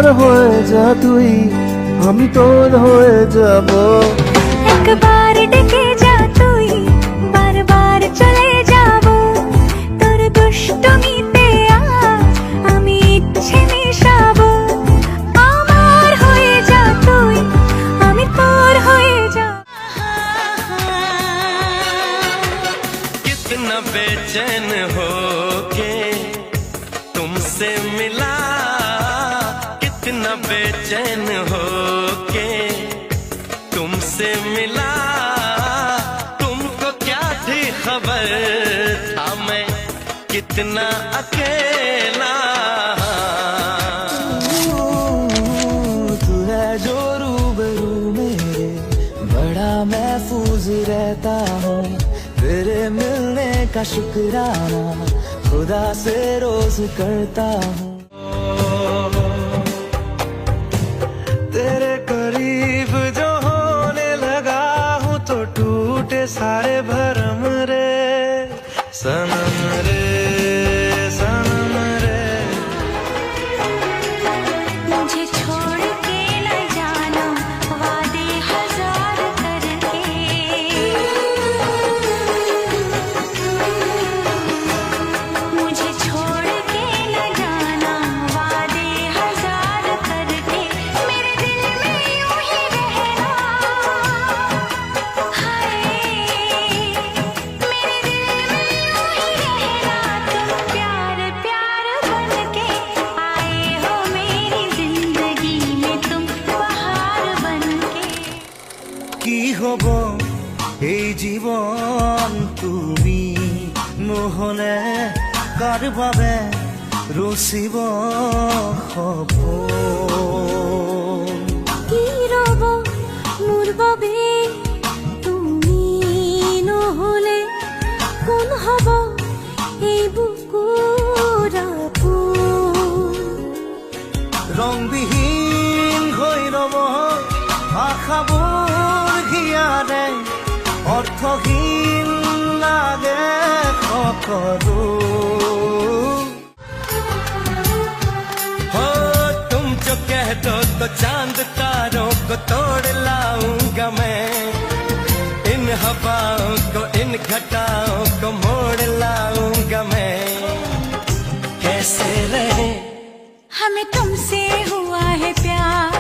আমার হয়ে যা তুই, আমি তোর হয়ে যাব। একবার ডেকে যা তুই, বারবার চলে যাব। তোর দুষ্টমিতে আজ আমি ইচ্ছে মিশাবো। আমার হয়ে যা তুই, আমি তোর হয়ে যাব। कितना बेचैन हो के तुमसे मिला, कितना बेचैन हो के तुमसे मिला। तुमको क्या थी खबर था मैं कितना अकेला। तू है जो रूबरू मेरे, बड़ा महफूज रहता हूँ। तेरे मिलने का शुक्राना खुदा से रोज करता हूँ। तेरे करीब जो होने लगा हूँ तो टूटे सारे भरम रे सनम रे सनम रे। मुझे छोड़ के न जाना, वादे हजार करके। मुझे छोड़ के न जाना, वादे हजार करके। मेरे दिल में यूं ही रहना, हाय मेरे दिल में यूं ही रहना। तुम प्यार प्यार बनके आए हो मेरी जिंदगी में, तुम बहार बनके। কি হব এই জীবন তুমি নহলে কার বাবে রচিব সপোন। কি রব মোৰ বাবে তুমি নহলে, কোন হব এই বুকুৰ আপোন। ৰংবিহীন হৈ ৰব আশাবোৰ হিয়াৰে, অৰ্থহীন লাগে সকলো। हो तुम जो कह दो तो चांद तारों को तोड़ लाऊंगा मैं। इन हवाओं को इन घटाओं को मोड़ लाऊंगा मैं। कैसे रहे हमें तुमसे हुआ है प्यार,